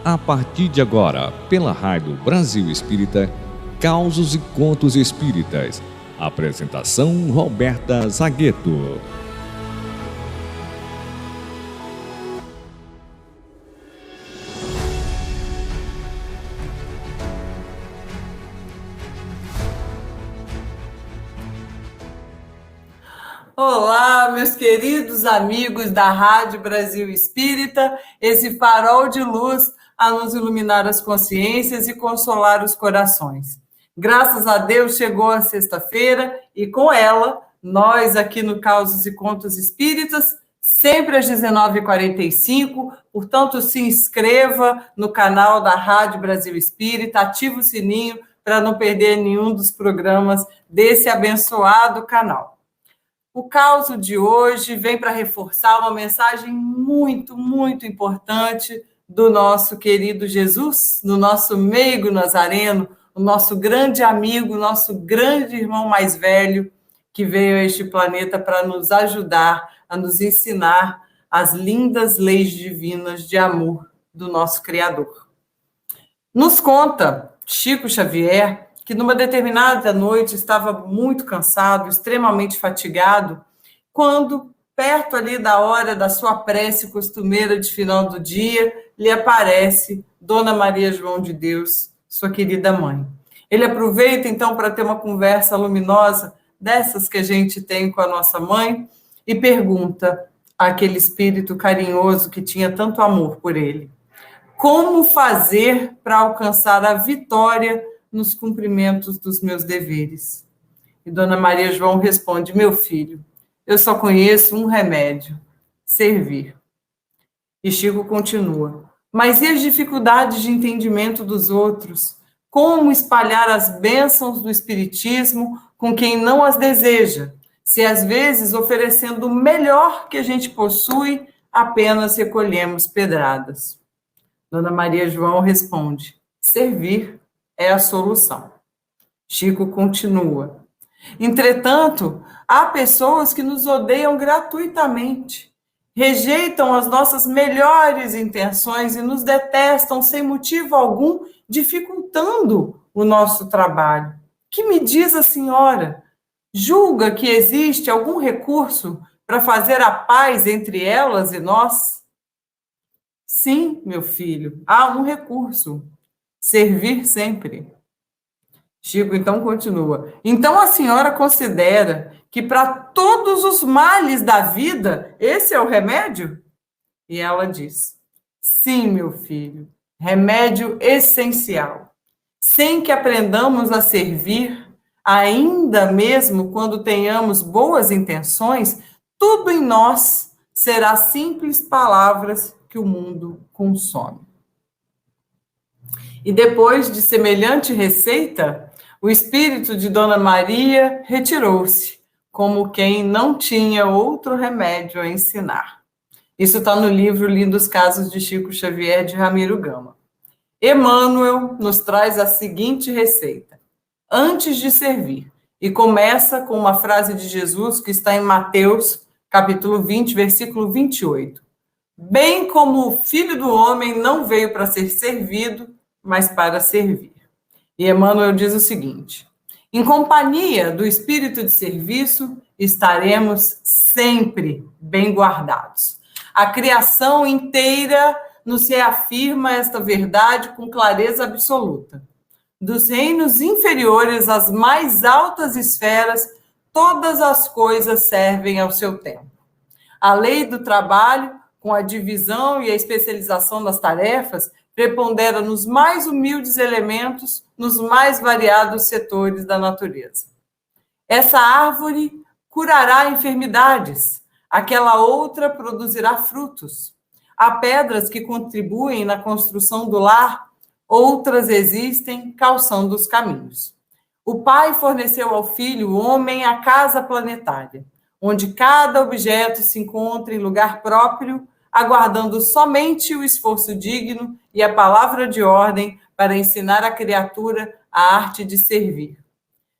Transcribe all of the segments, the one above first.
A partir de agora, pela Rádio Brasil Espírita, Causos e Contos Espíritas. Apresentação Roberta Zagueto. Olá, meus queridos amigos da Rádio Brasil Espírita, esse farol de luz a nos iluminar as consciências e consolar os corações. Graças a Deus chegou a sexta-feira e com ela, nós aqui no Causos e Contos Espíritas, sempre às 19h45, portanto se inscreva no canal da Rádio Brasil Espírita, ative o sininho para não perder nenhum dos programas desse abençoado canal. O caso de hoje vem para reforçar uma mensagem muito, muito importante do nosso querido Jesus, do nosso meigo nazareno, o nosso grande amigo, nosso grande irmão mais velho, que veio a este planeta para nos ajudar, a nos ensinar as lindas leis divinas de amor do nosso Criador. Nos conta Chico Xavier que numa determinada noite estava muito cansado, extremamente fatigado, quando, perto ali da hora da sua prece costumeira de final do dia, lhe aparece Dona Maria João de Deus, sua querida mãe. Ele aproveita, então, para ter uma conversa luminosa, dessas que a gente tem com a nossa mãe, e pergunta àquele espírito carinhoso que tinha tanto amor por ele: como fazer para alcançar a vitória nos cumprimentos dos meus deveres? E Dona Maria João responde: meu filho, eu só conheço um remédio: servir. E Chico continua: mas e as dificuldades de entendimento dos outros? Como espalhar as bênçãos do Espiritismo com quem não as deseja, se às vezes oferecendo o melhor que a gente possui, apenas recolhemos pedradas? Dona Maria João responde: servir é a solução. Chico continua: entretanto, há pessoas que nos odeiam gratuitamente, rejeitam as nossas melhores intenções e nos detestam sem motivo algum, dificultando o nosso trabalho. Que me diz a senhora? Julga que existe algum recurso para fazer a paz entre elas e nós? Sim, meu filho, há um recurso: servir sempre. Chico então continua: então a senhora considera que para todos os males da vida esse é o remédio? E ela diz: sim, meu filho, remédio essencial. Sem que aprendamos a servir, ainda mesmo quando tenhamos boas intenções, tudo em nós será simples palavras que o mundo consome. E depois de semelhante receita, o espírito de Dona Maria retirou-se, como quem não tinha outro remédio a ensinar. Isso está no livro Lindos Casos de Chico Xavier, de Ramiro Gama. Emmanuel nos traz a seguinte receita: antes de servir, e começa com uma frase de Jesus que está em Mateus, capítulo 20, versículo 28. Bem como o Filho do Homem não veio para ser servido, mas para servir. E Emmanuel diz o seguinte: em companhia do espírito de serviço, estaremos sempre bem guardados. A criação inteira nos reafirma esta verdade com clareza absoluta. Dos reinos inferiores às mais altas esferas, todas as coisas servem ao seu tempo. A lei do trabalho, com a divisão e a especialização das tarefas, prepondera nos mais humildes elementos, nos mais variados setores da natureza. Essa árvore curará enfermidades, aquela outra produzirá frutos. Há pedras que contribuem na construção do lar, outras existem calçando os caminhos. O Pai forneceu ao Filho, o homem, a casa planetária, onde cada objeto se encontra em lugar próprio, aguardando somente o esforço digno e a palavra de ordem para ensinar à criatura a arte de servir.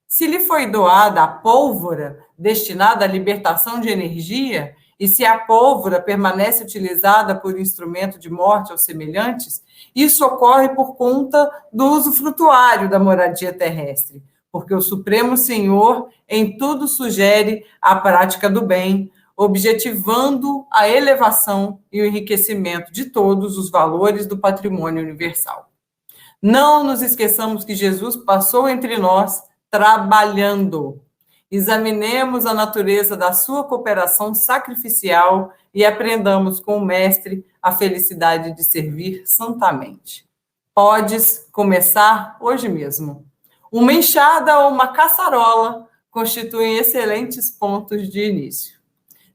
Se lhe foi doada a pólvora destinada à libertação de energia, E se a pólvora permanece utilizada por instrumento de morte aos semelhantes, isso ocorre por conta do uso frutuário da moradia terrestre, porque o Supremo Senhor em tudo sugere a prática do bem, objetivando a elevação e o enriquecimento de todos os valores do patrimônio universal. Não nos esqueçamos que Jesus passou entre nós trabalhando. Examinemos a natureza da sua cooperação sacrificial e aprendamos com o Mestre a felicidade de servir santamente. Podes começar hoje mesmo. Uma enxada ou uma caçarola constituem excelentes pontos de início.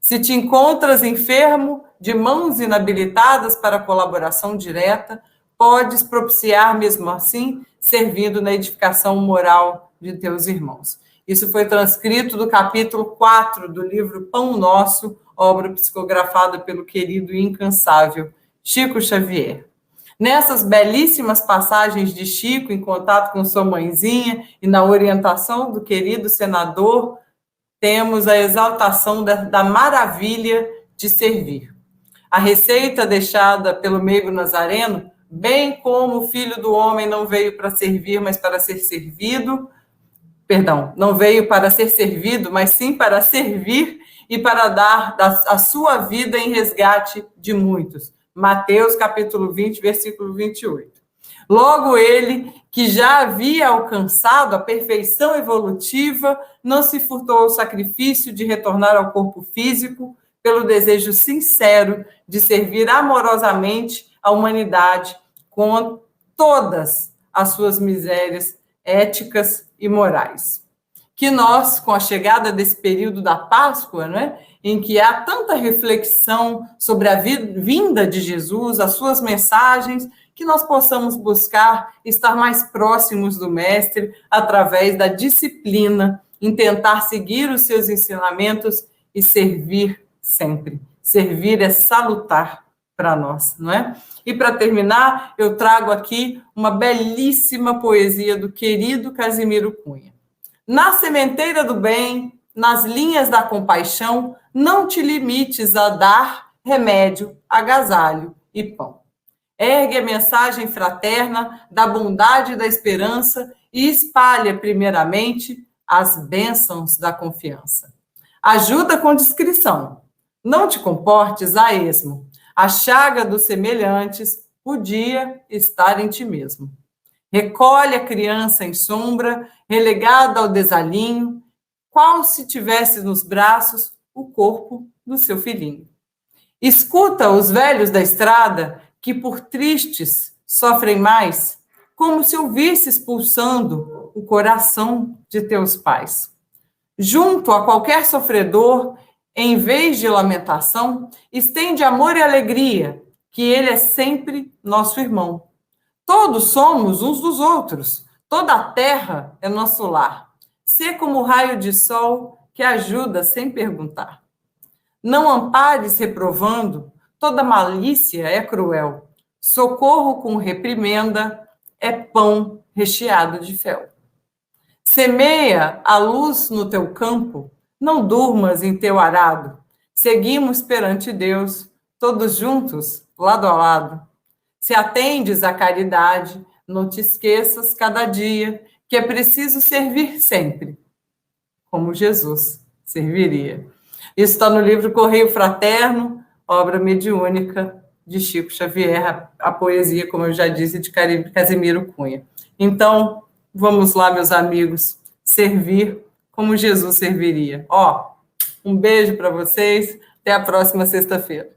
Se te encontras enfermo, de mãos inabilitadas para colaboração direta, podes propiciar, mesmo assim, servindo na edificação moral de teus irmãos. Isso foi transcrito do capítulo 4 do livro Pão Nosso, obra psicografada pelo querido e incansável Chico Xavier. Nessas belíssimas passagens de Chico, em contato com sua mãezinha e na orientação do querido senador, temos a exaltação da maravilha de servir. A receita deixada pelo meigo Nazareno, bem como o Filho do Homem não veio para servir, mas para ser servido, não veio para ser servido, mas sim para servir e para dar a sua vida em resgate de muitos. Mateus, capítulo 20, versículo 28. Logo ele, que já havia alcançado a perfeição evolutiva, não se furtou ao sacrifício de retornar ao corpo físico pelo desejo sincero de servir amorosamente a humanidade com todas as suas misérias éticas e morais. Que nós, com a chegada desse período da Páscoa, né, em que há tanta reflexão sobre a vinda de Jesus, as suas mensagens, que nós possamos buscar estar mais próximos do Mestre através da disciplina, em tentar seguir os seus ensinamentos e servir sempre. Servir é salutar para nós, não é? E para terminar, eu trago aqui uma belíssima poesia do querido Casimiro Cunha. Na sementeira do bem, nas linhas da compaixão, não te limites a dar remédio, agasalho e pão. Ergue a mensagem fraterna da bondade e da esperança e espalha, primeiramente, as bênçãos da confiança. Ajuda com discrição. Não te comportes a esmo. A chaga dos semelhantes podia estar em ti mesmo. Recolhe a criança em sombra, relegada ao desalinho, qual se tivesse nos braços o corpo do seu filhinho. Escuta os velhos da estrada, que por tristes sofrem mais, como se ouvisses pulsando o coração de teus pais. Junto a qualquer sofredor, em vez de lamentação, estende amor e alegria, que ele é sempre nosso irmão. Todos somos uns dos outros, toda a terra é nosso lar. Sê como o raio de sol que ajuda sem perguntar. Não ampares reprovando, toda malícia é cruel. Socorro com reprimenda é pão recheado de fel. Semeia a luz no teu campo, não durmas em teu arado. Seguimos perante Deus, todos juntos, lado a lado. Se atendes à caridade, não te esqueças cada dia que é preciso servir sempre, como Jesus serviria. Isso está no livro Correio Fraterno, obra mediúnica de Chico Xavier, a poesia, como eu já disse, de Casimiro Cunha. Então, vamos lá, meus amigos, servir como Jesus serviria. Um beijo para vocês, até a próxima sexta-feira.